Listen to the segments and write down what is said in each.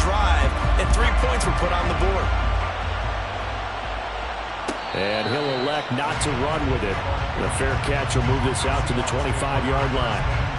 drive, and 3 points were put on the board. And he'll elect not to run with it. The fair catch will move this out to the 25-yard line.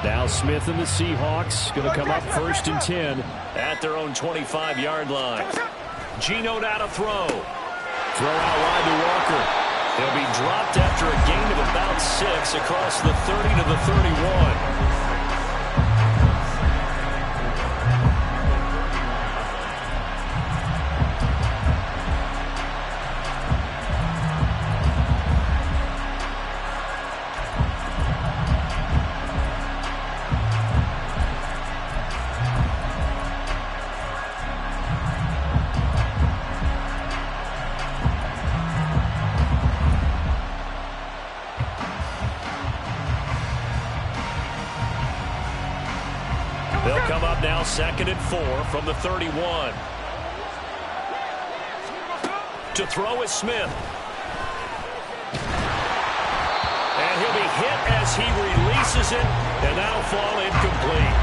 Now Smith and the Seahawks going to come up 1st and 10 at their own 25-yard line. Geno now to throw. Throw out wide to Walker. He'll be dropped after a gain of about 6 across the 30 to the 31. They'll come up now 2nd and 4 from the 31. To throw is Smith. And he'll be hit as he releases it, and that'll fall incomplete.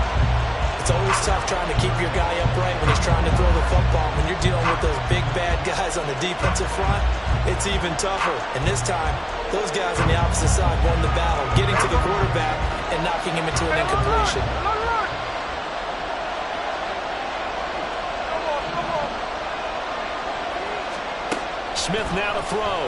It's always tough trying to keep your guy upright when he's trying to throw the football. When you're dealing with those big, bad guys on the defensive front, it's even tougher. And this time, those guys on the opposite side won the battle, getting to the quarterback and knocking him into an incompletion. Smith now to throw.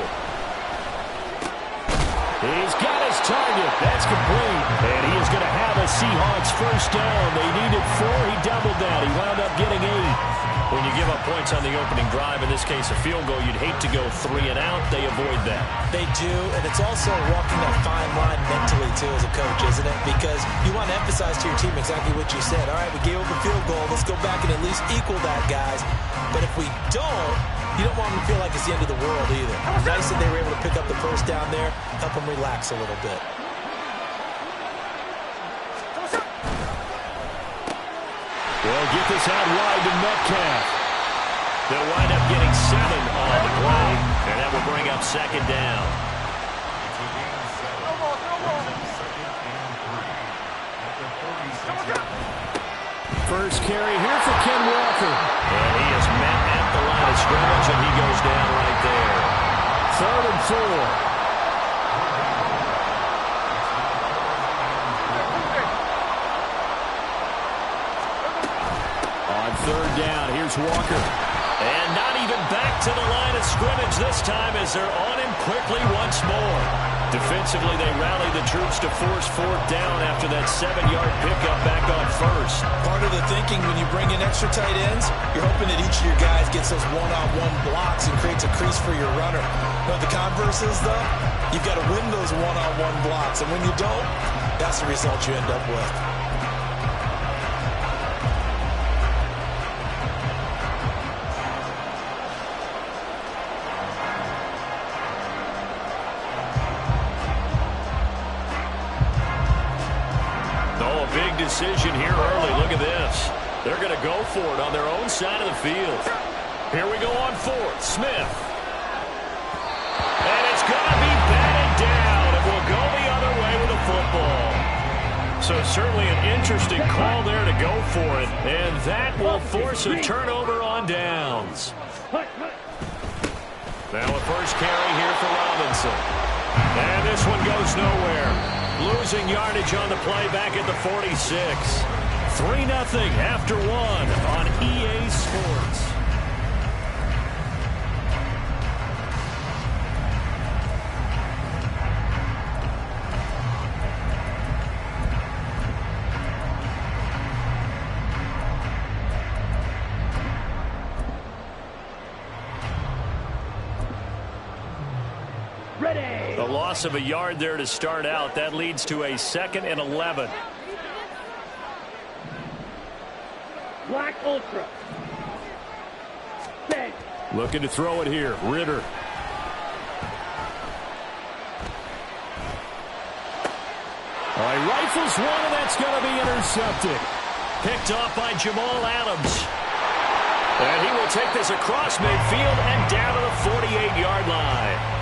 He's got his target. That's complete. And he is going to have a Seahawks first down. They needed 4. He doubled that. He wound up getting 8. When you give up points on the opening drive, in this case a field goal, you'd hate to go 3 and out. They avoid that. They do, and it's also walking that fine line mentally, too, as a coach, isn't it? Because you want to emphasize to your team exactly what you said. All right, we gave up a field goal. Let's go back and at least equal that, guys. But if we don't, you don't want them to feel like it's the end of the world either. Nice that they were able to pick up the first down there, help them relax a little bit. They'll get this out wide to Metcalf. They'll wind up getting 7 on the play, and that will bring up 2nd down. First carry here for Ken Walker. And he is met at the line of scrimmage, and he goes down right there. 3rd and 4. On 3rd down, here's Walker. And not even back to the line of scrimmage this time as they're on him quickly once more. Defensively, they rallied the troops to force 4th down after that 7-yard pickup back on 1st. Part of the thinking when you bring in extra tight ends, you're hoping that each of your guys gets those one-on-one blocks and creates a crease for your runner. But the converse is, though, you've got to win those one-on-one blocks. And when you don't, that's the result you end up with. Decision here early. Look at this. They're going to go for it on their own side of the field. Here we go on 4th. Smith. And it's going to be batted down. It will go the other way with the football. So certainly an interesting call there to go for it. And that will force a turnover on downs. Now a first carry here for Robinson. And this one goes nowhere. Losing yardage on the play back at the 46. 3-0 after 1 on EA Sports. A loss of a yard there to start out. That leads to a 2nd and 11. Black Ultra. Set. Looking to throw it here. Ritter. All right, rifles one, and that's going to be intercepted. Picked off by Jamal Adams. And he will take this across midfield and down to the 48-yard line.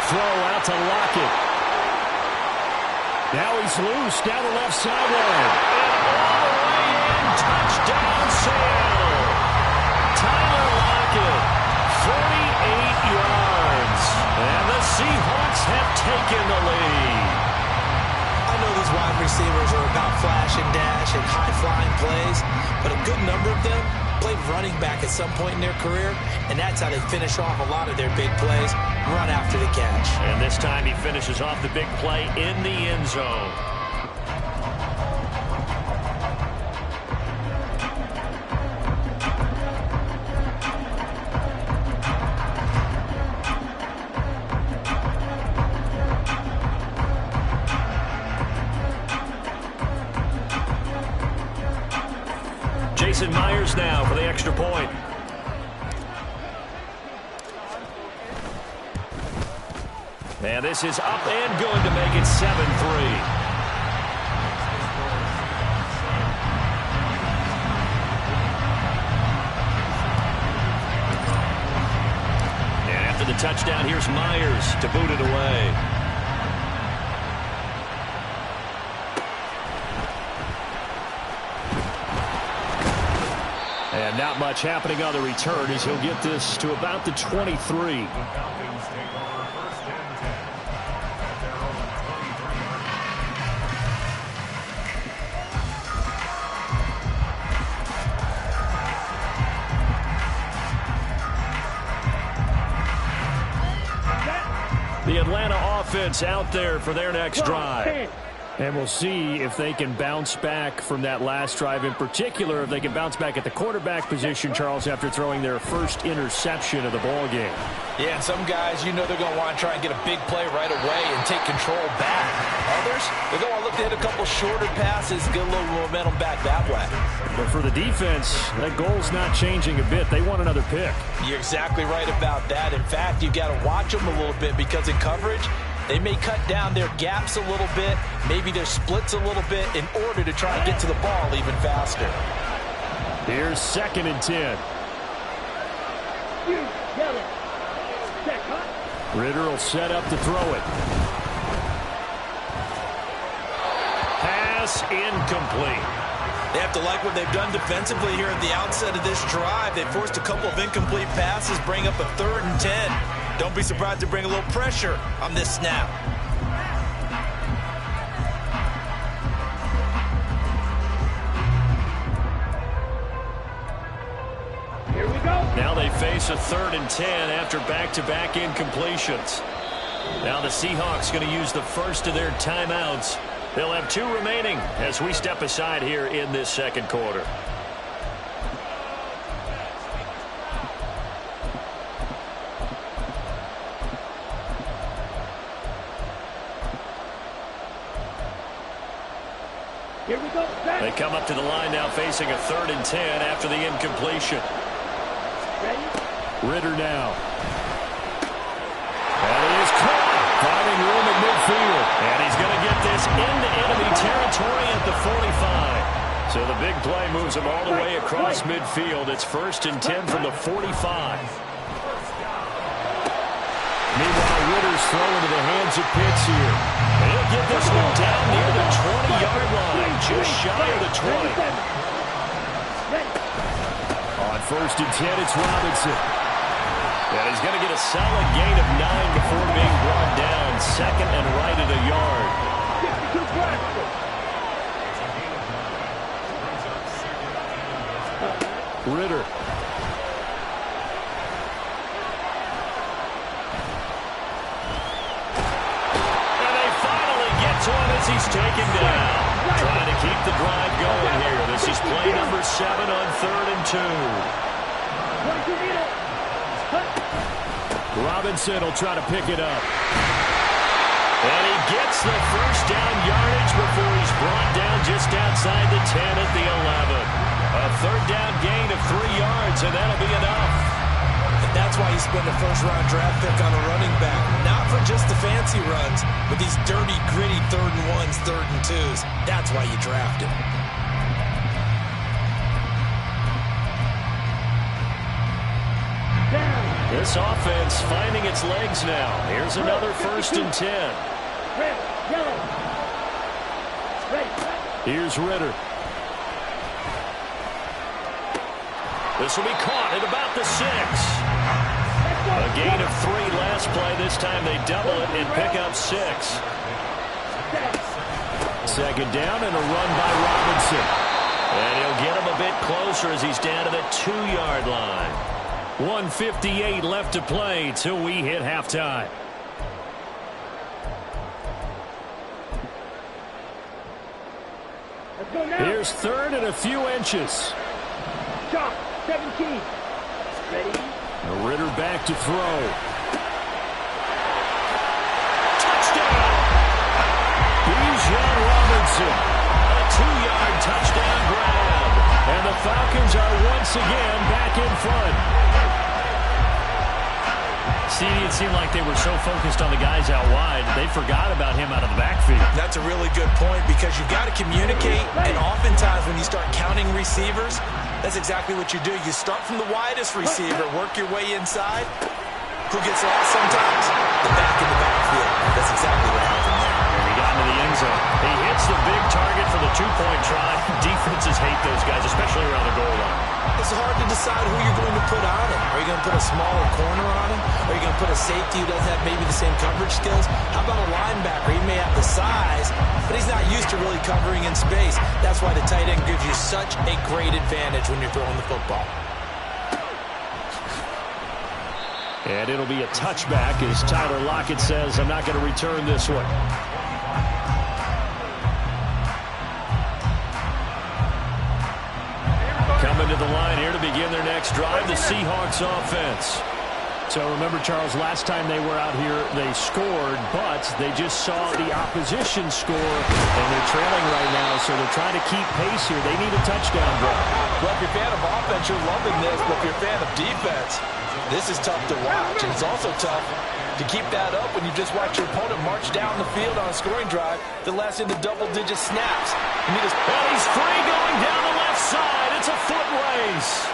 Throw out to Lockett. Now he's loose down the left sideline. And all the way in. Touchdown, Seattle. Tyler Lockett, 48 yards. And the Seahawks have taken the lead. I know these wide receivers are about flash and dash and high-flying plays, but a good number of them played running back at some point in their career, and that's how they finish off a lot of their big plays, run after the catch. And this time he finishes off the big play in the end zone. Jason Myers now for the extra point. And this is up and good to make it 7-3. And after the touchdown, here's Myers to boot it away. And not much happening on the return as he'll get this to about the 23. The Atlanta offense out there for their next drive. And we'll see if they can bounce back from that last drive, in particular if they can bounce back at the quarterback position, Charles, after throwing their first interception of the ball game. Yeah, and some guys, you know they're going to want to try and get a big play right away and take control back. Others, they're going to look to hit a couple shorter passes, get a little momentum back that way. But for the defense, that goal's not changing a bit. They want another pick. You're exactly right about that. In fact, you've got to watch them a little bit because in coverage, they may cut down their gaps a little bit, maybe their splits a little bit in order to try and get to the ball even faster. Here's 2nd and 10. Ritter will set up to throw it. Pass incomplete. They have to like what they've done defensively here at the outset of this drive. They forced a couple of incomplete passes, bring up a 3rd and 10. Don't be surprised to bring a little pressure on this snap. Here we go. Now they face a 3rd and 10 after back-to-back incompletions. Now the Seahawks going to use the first of their timeouts. They'll have 2 remaining as we step aside here in this second quarter. Here we go. They come up to the line now facing a 3rd and 10 after the incompletion. Ready? Ritter now. And he is caught, finding room at midfield. And he's going to get this into enemy territory at the 45. So the big play moves him all the way across midfield. It's 1st and 10 from the 45. Meanwhile, Ritter's throwing to the hands of Pitts here. And he'll get this one down near the 20-yard line, just shy of the 20. first and 10, it's Robinson. And he's going to get a solid gain of 9 before being brought down. Second and right at a yard. 52 practice. Ritter. And they finally get to him as he's taken down. Trying to keep the drive going here. This is play number 7 on 3rd and 2. Robinson will try to pick it up. And he gets the first down yardage before he's brought down just outside the 10 at the 11. A 3rd down gain of 3 yards, and that'll be enough. And that's why you spend a first-round draft pick on a running back. Not for just the fancy runs, but these dirty, gritty 3rd and 1s, 3rd and 2s. That's why you draft him. This offense finding its legs now. Here's another 1st and 10. Red, yellow. Red. Here's Ritter. This will be caught at about the 6. A gain of 3 last play. This time they double it and pick up 6. Second down and a run by Robinson. And he'll get him a bit closer as he's down to the 2-yard line. 1:58 left to play till we hit halftime. Let's go now. Here's 3rd and a few inches. Shot, 17. Ready? Ritter back to throw. Touchdown! Bijan Robinson. A 2-yard touchdown grab. And the Falcons are once again back in front. See, it seemed like they were so focused on the guys out wide, they forgot about him out of the backfield. That's a really good point because you've got to communicate, and oftentimes when you start counting receivers, that's exactly what you do. You start from the widest receiver, work your way inside. Who gets lost sometimes? The back in the backfield. That's exactly what happened there. And he got into the end zone. He hits the big target for the 2-point try. Defenses hate those guys, especially around the goal line. It's hard to decide who you're going to put on him. Are you going to put a smaller corner on him? Are you going to put a safety who doesn't have maybe the same coverage skills? How about a linebacker? He may have the size, but he's not used to really covering in space. That's why the tight end gives you such a great advantage when you're throwing the football. And it'll be a touchback as Tyler Lockett says, I'm not going to return this one. Coming to the line here to begin their next drive, the Seahawks offense. So remember, Charles, last time they were out here, they scored, but they just saw the opposition score, and they're trailing right now, so they're trying to keep pace here. They need a touchdown drive. Well, if you're a fan of offense, you're loving this, but if you're a fan of defense, this is tough to watch, and it's also tough to keep that up when you just watch your opponent march down the field on a scoring drive that lasts into double-digit snaps. And he's free going down the left side. It's a foot race.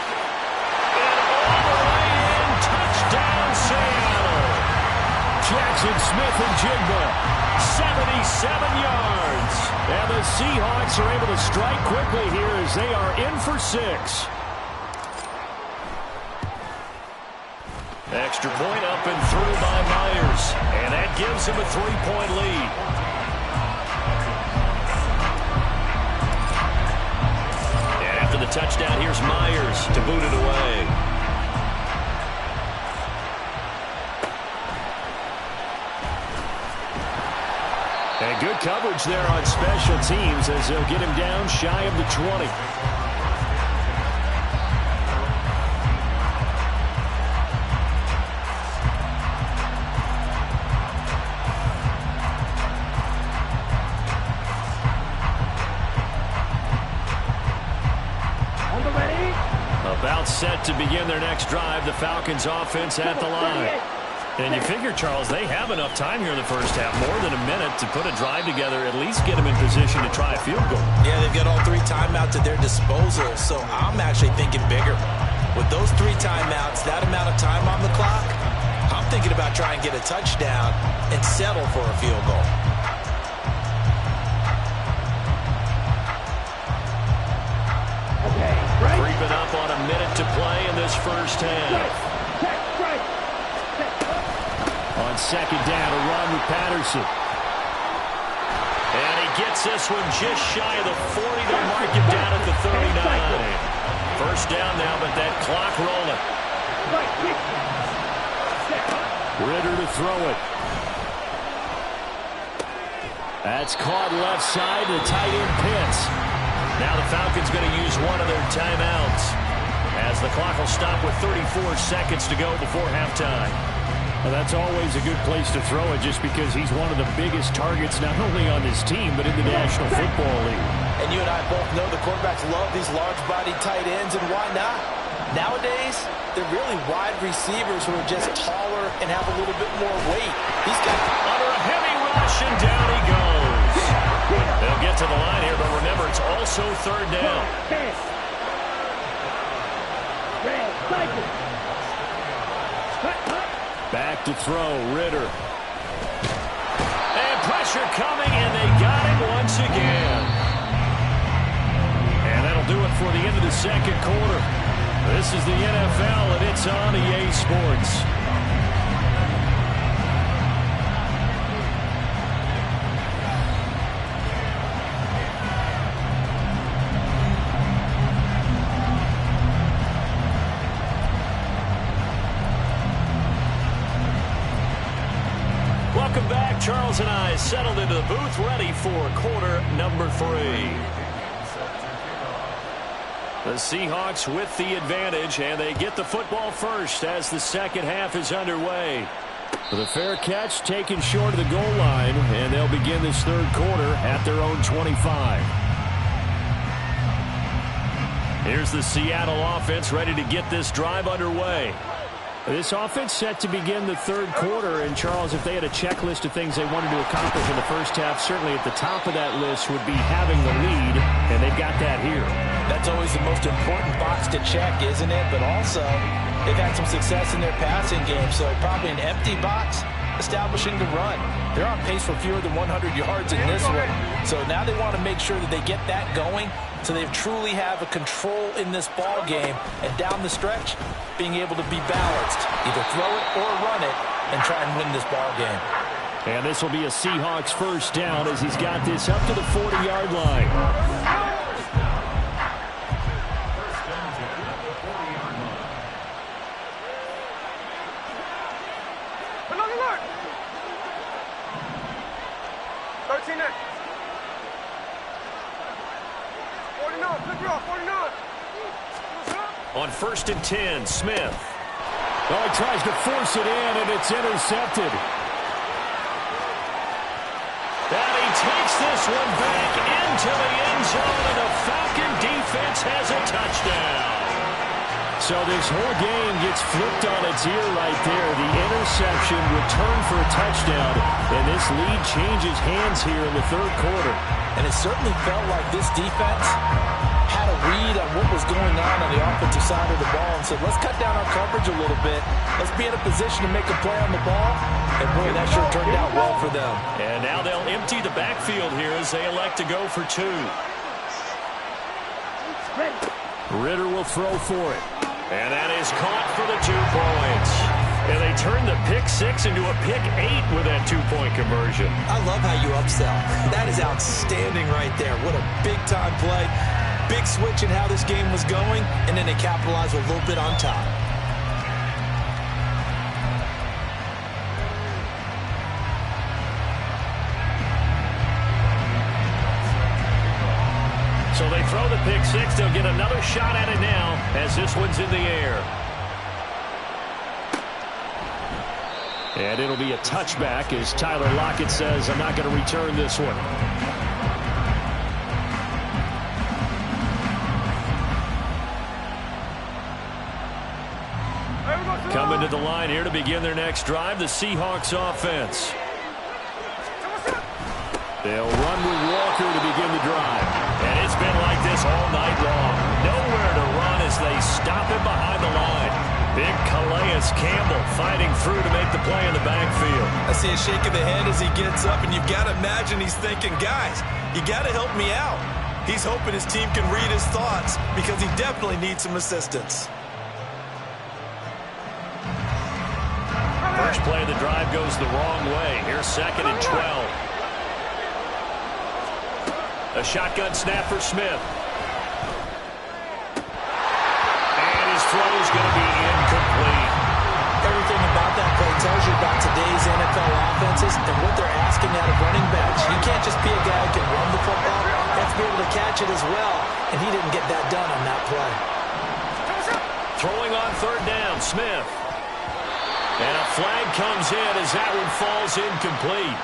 And all the way in, touchdown Seattle. Jackson Smith and Jigba, 77 yards. And the Seahawks are able to strike quickly here as they are in for 6. Extra point up and through by Myers. And that gives him a 3-point lead. And after the touchdown, here's Myers to boot it away. And good coverage there on special teams as they'll get him down shy of the 20. About set to begin their next drive. The Falcons offense at the line. And you figure, Charles, they have enough time here in the first half, more than a minute, to put a drive together, at least get them in position to try a field goal. Yeah, they've got all 3 timeouts at their disposal, so I'm actually thinking bigger. With those 3 timeouts, that amount of time on the clock, I'm thinking about trying to get a touchdown and settle for a field goal. Creeping up on a minute to play in this first half. On second down, a run with Patterson. And he gets this one just shy of the 40. They'll mark him down at the 39. First down now, but that clock rolling. Ritter to throw it. That's caught left side. The tight end Pitts. Now the Falcons going to use one of their timeouts as the clock will stop with 34 seconds to go before halftime. Well, that's always a good place to throw it just because he's one of the biggest targets not only on this team but in the National Football League. And you and I both know the quarterbacks love these large-bodied tight ends, and why not? Nowadays, they're really wide receivers who are just taller and have a little bit more weight. He's got under a heavy rush, and down he goes. They'll get to the line here, but remember, it's also third down. Back to throw, Ritter. And pressure coming, and they got him once again. And that'll do it for the end of the second quarter. This is the NFL, and it's on EA Sports. Welcome back. Charles and I settled into the booth, ready for quarter number 3. The Seahawks with the advantage, and they get the football first as the second half is underway. With a fair catch taken short of the goal line, and they'll begin this third quarter at their own 25. Here's the Seattle offense ready to get this drive underway. This offense set to begin the third quarter, and Charles, if they had a checklist of things they wanted to accomplish in the first half, certainly at the top of that list would be having the lead, and they've got that here. That's always the most important box to check, isn't it? But also, they've had some success in their passing game, so probably an empty box establishing the run. They're on pace for fewer than 100 yards in this one. So now they want to make sure that they get that going so they truly have a control in this ball game. And down the stretch, being able to be balanced. Either throw it or run it and try and win this ball game. And this will be a Seahawks first down as he's got this up to the 40-yard line. On 1st and 10, Smith. Oh, he tries to force it in, and it's intercepted. And he takes this one back into the end zone, and the Falcon defense has a touchdown. So this whole game gets flipped on its ear right there. The interception returned for a touchdown, and this lead changes hands here in the third quarter. And it certainly felt like this defense had a read on what was going on the offensive side of the ball and said, let's cut down our coverage a little bit. Let's be in a position to make a play on the ball. And, boy, that sure turned out well for them. And now they'll empty the backfield here as they elect to go for 2. Ritter will throw for it. And that is caught for the 2 points. And they turn the pick 6 into a pick 8 with that 2-point conversion. I love how you upsell. That is outstanding right there. What a big-time play. Big switch in how this game was going, and then they capitalized a little bit on top. So they throw the pick 6. They'll get another shot at it now as this one's in the air. And it'll be a touchback as Tyler Lockett says, I'm not going to return this one. Coming to the line here to begin their next drive, the Seahawks offense. They'll run with Walker to begin the drive. And it's been like this all night long. Nowhere to run as they stop him behind the line. Big Calais Campbell fighting through to make the play in the backfield. I see a shake of the head as he gets up, and you've got to imagine he's thinking, guys, you got to help me out. He's hoping his team can read his thoughts because he definitely needs some assistance. First play of the drive goes the wrong way. Here's 2nd and 12. A shotgun snap for Smith. And his throw is going to be incomplete. Everything about that play tells you about today's NFL offenses and what they're asking out of running backs. You can't just be a guy who can run the football. You have to be able to catch it as well, and he didn't get that done on that play. Throwing on 3rd down, Smith. And a flag comes in as that one falls incomplete.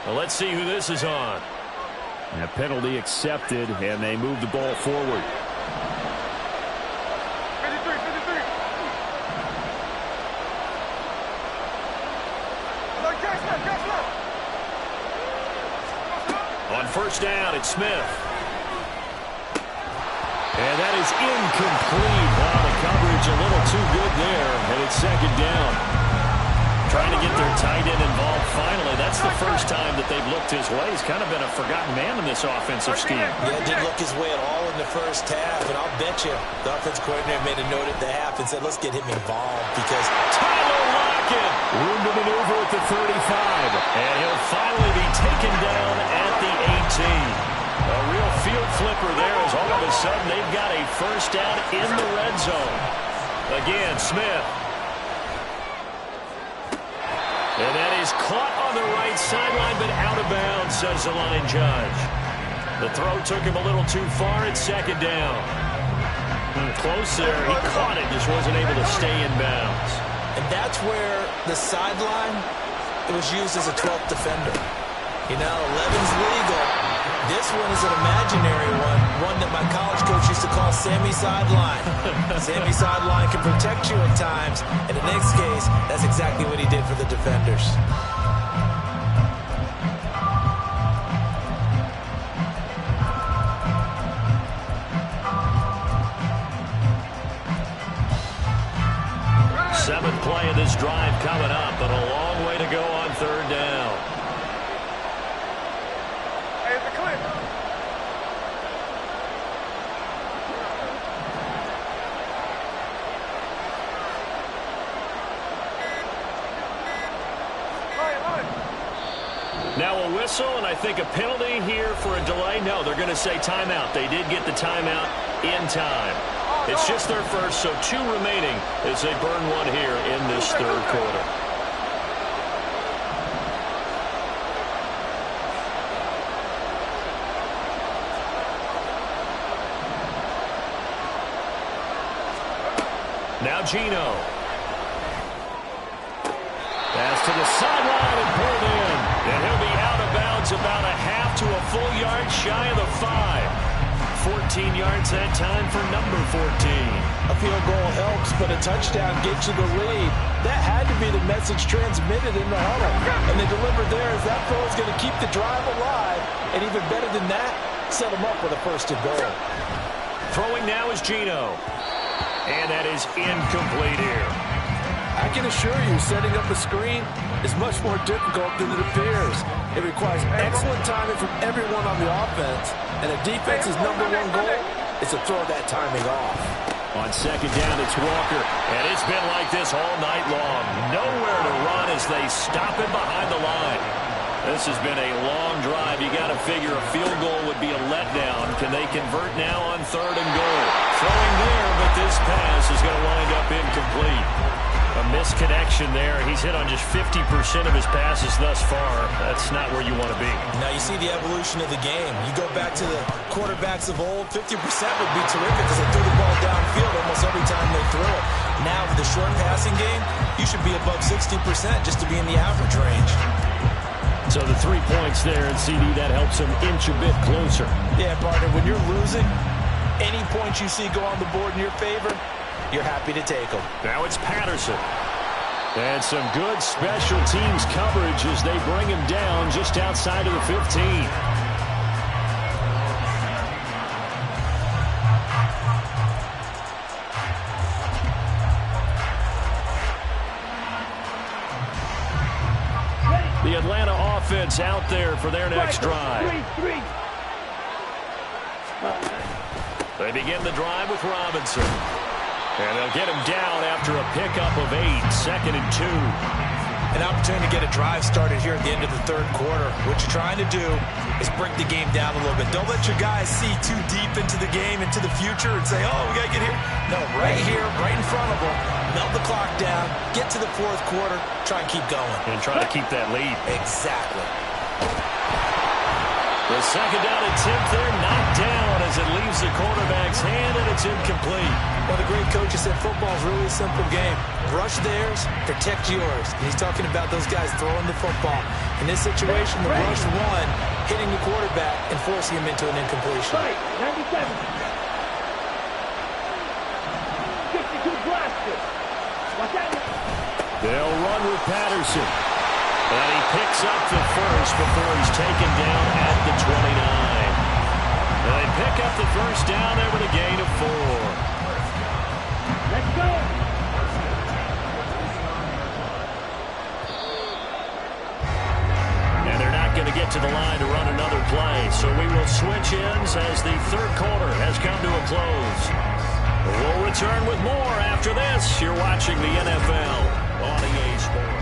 Well, let's see who this is on. And a penalty accepted, and they move the ball forward. On 1st down, it's Smith. And that is incomplete. Wow, the coverage a little too good there, and it's 2nd down. Trying to get their tight end involved finally. That's the first time that they've looked his way. He's kind of been a forgotten man in this offensive scheme. Yeah, didn't look his way at all in the first half, and I'll bet you the offense coordinator made a note at the half and said, let's get him involved because Tyler Lockett, room to maneuver at the 35, and he'll finally be taken down at the 18. A real field flipper there as all of a sudden they've got a first down in the red zone. Again, Smith. And that is caught on the right sideline, but out of bounds, says the line judge. The throw took him a little too far. It's 2nd down. Close there. He caught it, just wasn't able to stay in bounds. And that's where the sideline, it was used as a 12th defender. You know, 11's legal. This one is an imaginary one that my college coach used to call Sammy Sideline. Sammy Sideline can protect you at times, and in this case, that's exactly what he did for the defenders. Seventh play of this drive coming up, and a long way to go on 3rd down. Now a whistle, and I think a penalty here for a delay. No, they're going to say timeout. They did get the timeout in time. It's just their first, so 2 remaining as they burn one here in this 3rd quarter. Now Geno. Pass to the sideline and pulled in. And he'll be out of bounds about a half to a full yard shy of the 5. 14 yards that time for number 14. A field goal helps, but a touchdown gets you the lead. That had to be the message transmitted in the huddle. And they delivered there as that throw is going to keep the drive alive. And even better than that, set them up with a 1st and goal. Throwing now is Geno. And that is incomplete here. I can assure you, setting up a screen is much more difficult than it appears. It requires excellent timing from everyone on the offense, and a defense's #1 goal is to throw that timing off. On 2nd down, it's Walker, and it's been like this all night long. Nowhere to run as they stop him behind the line. This has been a long drive. You got to figure a field goal would be a letdown. Can they convert now on 3rd and goal? Throwing there, but this pass is going to wind up incomplete. A misconnection there. He's hit on just 50% of his passes thus far. That's not where you want to be. Now you see the evolution of the game. You go back to the quarterbacks of old, 50% would be terrific because they threw the ball downfield almost every time they threw it. Now with the short passing game, you should be above 60% just to be in the average range. So the 3 points there, and CD, that helps them inch a bit closer. Yeah, partner, when you're losing, any points you see go on the board in your favor, you're happy to take them. Now it's Patterson. And some good special teams coverage as they bring him down just outside of the 15. The Atlanta offense out there for their next drive. They begin the drive with Robinson. And they'll get him down after a pickup of 8, 2nd and 2. An opportunity to get a drive started here at the end of the third quarter. What you're trying to do is break the game down a little bit. Don't let your guys see too deep into the game, into the future, and say, oh, we got to get here. No, right here, right in front of them. Melt the clock down, get to the fourth quarter, try and keep going. And try to keep that lead. Exactly. The second down attempt there, knocked down as it leaves the quarterback's hand, and it's incomplete. Well, the great coach said football's really a simple game. Rush theirs, protect yours. And he's talking about those guys throwing the football. In this situation, the rush one, hitting the quarterback and forcing him into an incompletion. Right, 97. 62 blasted. Watch out. They'll run with Patterson. And he picks up the first before he's taken down at the 29. And they pick up the first down there with a gain of 4. Let's go. And they're not going to get to the line to run another play. So we will switch ends as the third quarter has come to a close. We'll return with more after this. You're watching the NFL on EA Sports.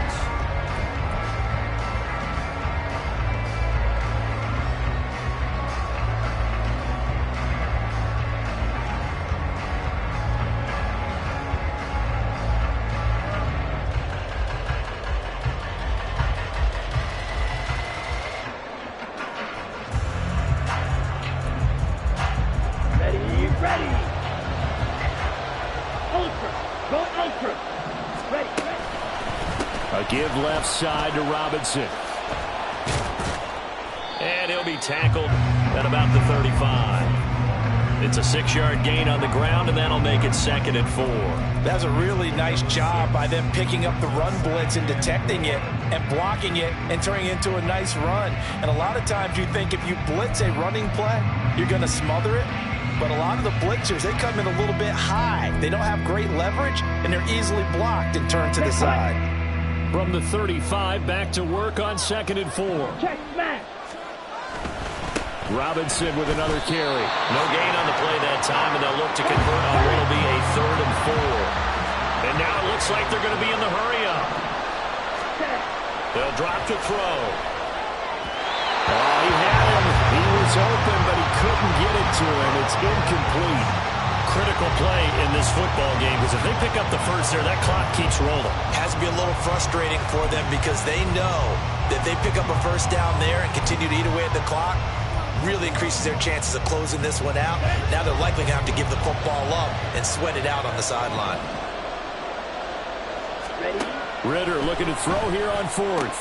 Give left side to Robinson. And he'll be tackled at about the 35. It's a 6-yard gain on the ground, and that'll make it 2nd and 4. That's a really nice job by them picking up the run blitz and detecting it and blocking it and turning it into a nice run. And a lot of times you think if you blitz a running play, you're going to smother it. But a lot of the blitzers, they come in a little bit high. They don't have great leverage, and they're easily blocked and turned to the side. From the 35, back to work on 2nd and 4. Check smash. Robinson with another carry. No gain on the play that time, and they'll look to convert on what will be a 3rd and 4. And now it looks like they're going to be in the hurry-up. They'll drop to throw. Oh, he had him. He was open, but he couldn't get it to him. It's incomplete. Critical play in this football game, because if they pick up the first there, that clock keeps rolling. Has to be a little frustrating for them because they know that they pick up a first down there and continue to eat away at the clock, really increases their chances of closing this one out. Now they're likely going to have to give the football up and sweat it out on the sideline. Ritter looking to throw here on 4th.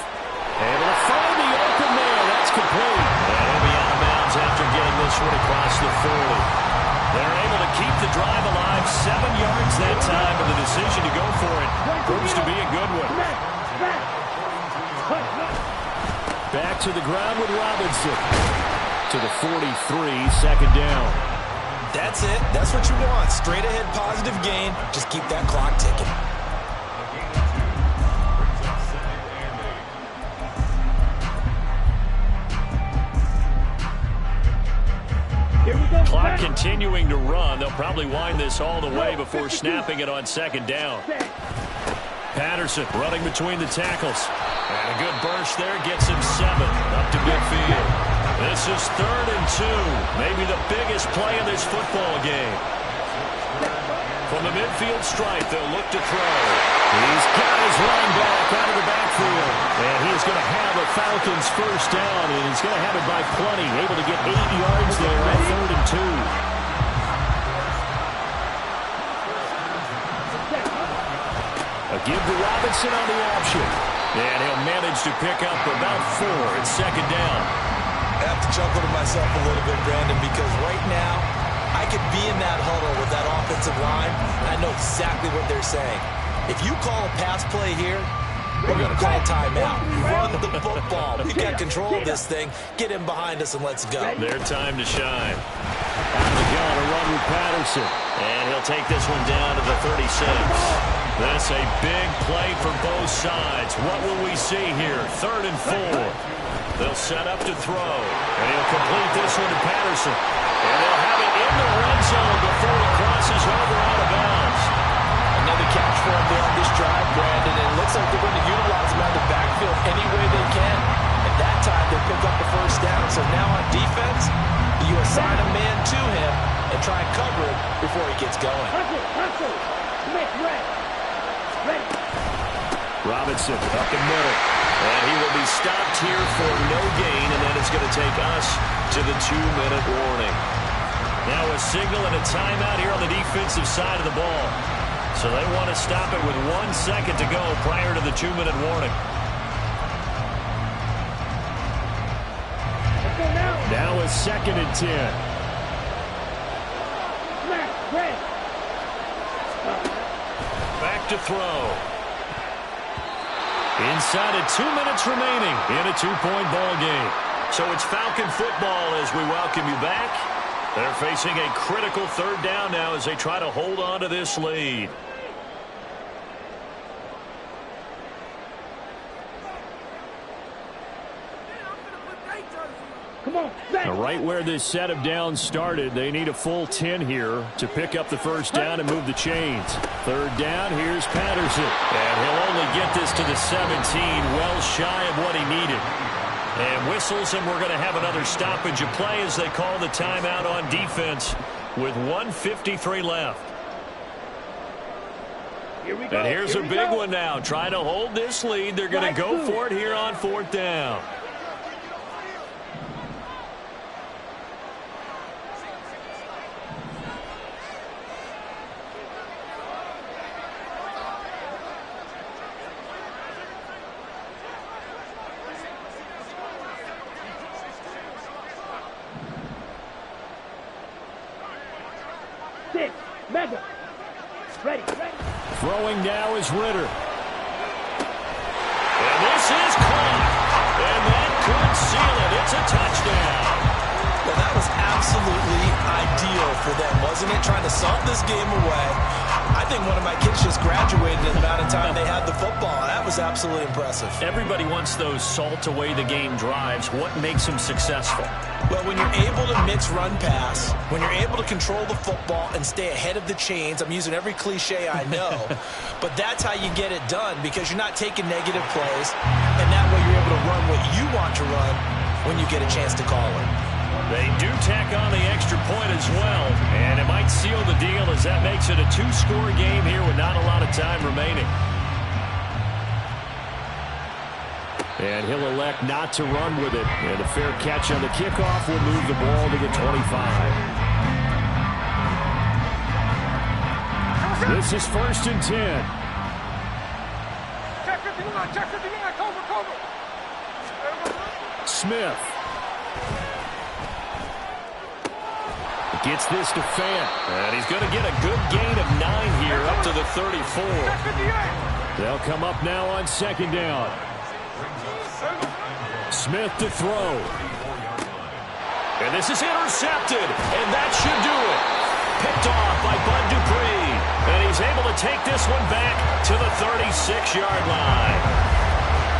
Able to find the open man. That's complete. And he'll be out of bounds after getting this one across the 40. They're able to keep the drive alive, 7 yards that time, and the decision to go for it proves to be a good one. Back to the ground with Robinson. To the 43, 2nd down. That's it. That's what you want. Straight ahead positive gain. Just keep that clock ticking. Clock continuing to run. They'll probably wind this all the way before snapping it on 2nd down. Patterson running between the tackles. And a good burst there gets him 7 up to midfield. This is 3rd and 2. Maybe the biggest play in this football game. From the midfield stripe, they'll look to throw. He's got his running back out of the backfield. And he's going to have a Falcons first down, and he's going to have it by plenty. Able to get 8 yards there on 3rd and 2. A give to Robinson on the option. And he'll manage to pick up about 4 at 2nd down. I have to chuckle to myself a little bit, Brandon, because right now I could be in that huddle with that offensive line, and I know exactly what they're saying. If you call a pass play here, we're going to call a timeout. Run the football. We've got control of this thing. Get him behind us and let's go. Their time to shine. Out of the gun, a run with Patterson. And he'll take this one down to the 36. That's a big play for both sides. What will we see here? 3rd and 4. They'll set up to throw. And he'll complete this one to Patterson. And they'll have it in the red zone before he crosses over out of bounds. going. Hustle. Smith, ready. Robinson up the middle. And he will be stopped here for no gain, and then it's going to take us to the 2-minute warning. Now a signal and a timeout here on the defensive side of the ball. So they want to stop it with 1 second to go prior to the 2-minute warning. Now a 2nd and 10. Back to throw. Inside of 2 minutes remaining in a 2-point ball game. So it's Falcon football as we welcome you back. They're facing a critical 3rd down now as they try to hold on to this lead. Right where this set of downs started, they need a full 10 here to pick up the 1st down and move the chains. 3rd down, here's Patterson. And he'll only get this to the 17, well shy of what he needed. And whistles, and we're going to have another stoppage of play as they call the timeout on defense with 1:53 left. And here's a big one now. Trying to hold this lead. They're going to go for it here on 4th down. Mega. Ready. Throwing now is Ritter. And this is caught. And that could seal it. It's a touchdown. Well, that was absolutely ideal for them, wasn't it? Trying to salt this game away. I think one of my kids just graduated in the amount of time they had the football. That was absolutely impressive. Everybody wants those salt away the game drives. What makes them successful? Well, when you're able to mix run pass, when you're able to control the football and stay ahead of the chains, I'm using every cliche I know, but that's how you get it done because you're not taking negative plays, and that way you're able to run what you want to run when you get a chance to call it. They do tack on the extra point as well, and it might seal the deal as that makes it a 2-score game here with not a lot of time remaining. And he'll elect not to run with it. And a fair catch on the kickoff will move the ball to the 25. This is 1st and 10. Check 59, cover. Smith. Gets this to Fant. And he's going to get a good gain of 9 here up to the 34. They'll come up now on 2nd down. Smith to throw. And this is intercepted. And that should do it. Picked off by Bud Dupree. And he's able to take this one back to the 36-yard line.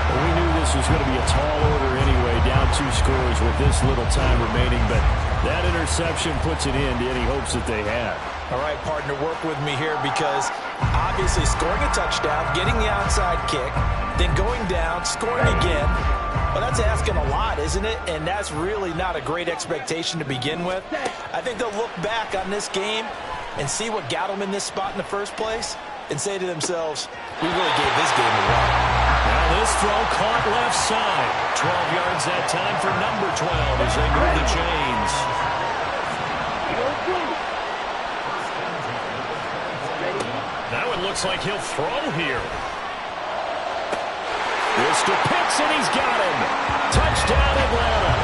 We knew this was going to be a tall order anyway, down 2 scores with this little time remaining, but that interception puts an end to any hopes that they had. All right, partner, work with me here because obviously scoring a touchdown, getting the onside kick, then going down, scoring again, well, that's asking a lot, isn't it? And that's really not a great expectation to begin with. I think they'll look back on this game and see what got them in this spot in the first place and say to themselves, we really gave this game a run. Now this throw caught left side. 12 yards that time for number 12 as they move the chains. Now it looks like he'll throw here. This to Pitts, and he's got him. Touchdown, Atlanta.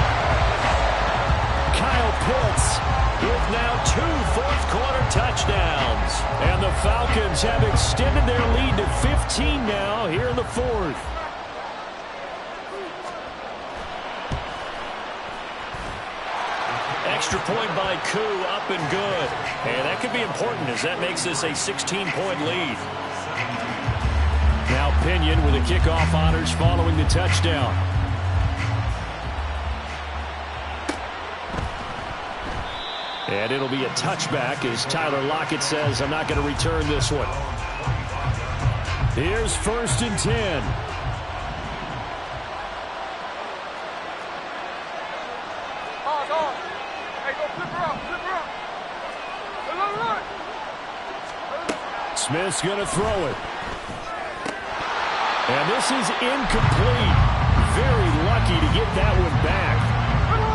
Kyle Pitts with now 2 fourth-quarter touchdowns. And the Falcons have extended their lead to 15 now here in the 4th. Extra point by Koo, up and good. And that could be important as that makes this a 16-point lead. Now Pinion with the kickoff honors following the touchdown. And it'll be a touchback as Tyler Lockett says, I'm not going to return this one. Here's 1st and 10. Smith's going to throw it. And this is incomplete. Very lucky to get that one back.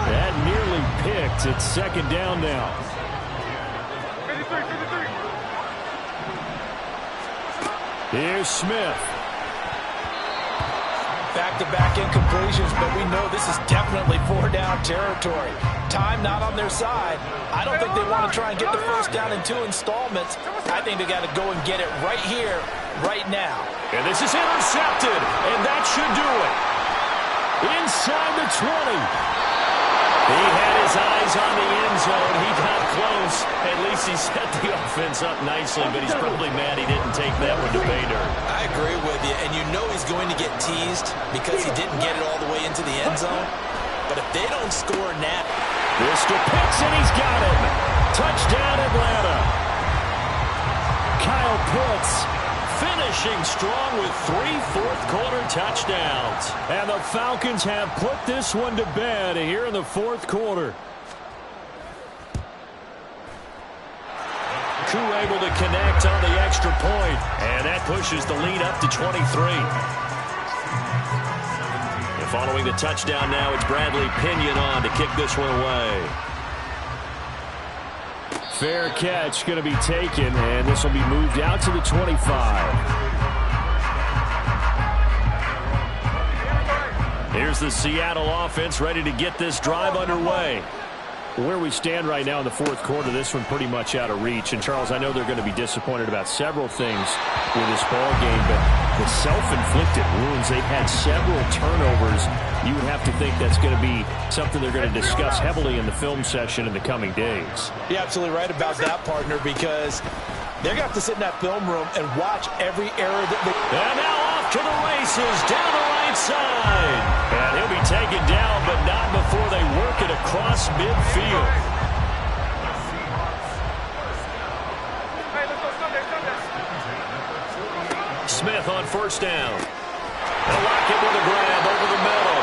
That nearly picked. It's second down now. Here's Smith. Back-to-back incompletions, but we know this is definitely four-down territory. Time not on their side. I don't think they want to try and get the first down in 2 installments. I think they got to go and get it right here, right now. And this is intercepted, and that should do it. Inside the 20. He had his eyes on the end zone. He got close. At least he set the offense up nicely, but he's probably mad he didn't take that one to pay dirt. I agree with you, and you know he's going to get teased because he didn't get it all the way into the end zone. But if they don't score now... Mr. Pitts, and he's got him. Touchdown, Atlanta. Kyle Pitts finishing strong with 3 fourth-quarter touchdowns. And the Falcons have put this one to bed here in the fourth quarter. Koo able to connect on the extra point, and that pushes the lead up to 23. And following the touchdown now, it's Bradley Pinion on to kick this one away. Fair catch going to be taken, and this will be moved out to the 25. Here's the Seattle offense ready to get this drive underway. Where we stand right now in the fourth quarter, this one pretty much out of reach. And, Charles, I know they're going to be disappointed about several things with this ball game, but the self-inflicted wounds, they've had several turnovers. You would have to think that's going to be something they're going to discuss heavily in the film session in the coming days. You're absolutely right about that, partner, because they're going to have to sit in that film room and watch every error that they... And now off to the races, down the right side. And he'll be taken down, but not before they work it across midfield. Smith on first down. They'll lock him with a grab over the middle.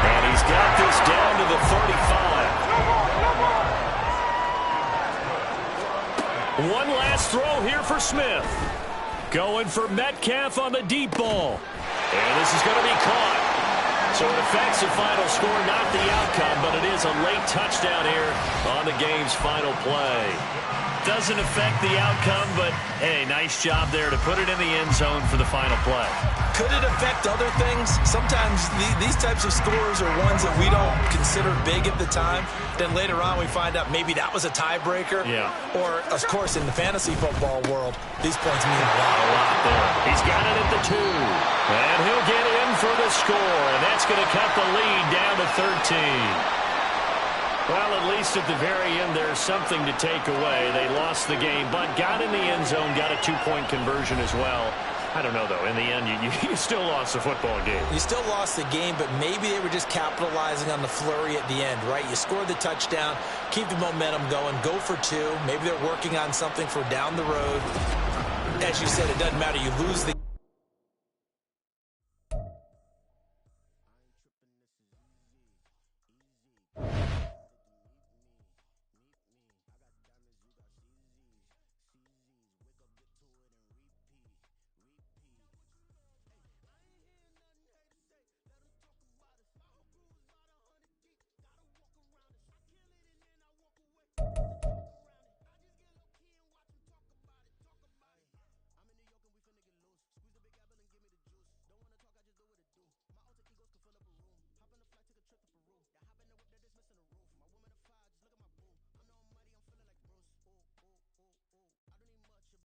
And he's got this down to the 35. One last throw here for Smith. Going for Metcalf on the deep ball. And this is going to be caught. So it affects the final score, not the outcome, but it is a late touchdown here on the game's final play. Doesn't affect the outcome, but, hey, nice job there to put it in the end zone for the final play. Could it affect other things? Sometimes these types of scores are ones that we don't consider big at the time. Then later on we find out maybe that was a tiebreaker. Yeah. Or, of course, in the fantasy football world, these points mean a lot there. He's got it at the 2. And he'll get in for the score. And that's going to cut the lead down to 13. Well, at least at the very end, there's something to take away. They lost the game, but got in the end zone, got a 2-point conversion as well. I don't know, though. In the end, you still lost the football game. You still lost the game, but maybe they were just capitalizing on the flurry at the end, right? You score the touchdown, keep the momentum going, go for 2. Maybe they're working on something for down the road. As you said, it doesn't matter. You lose the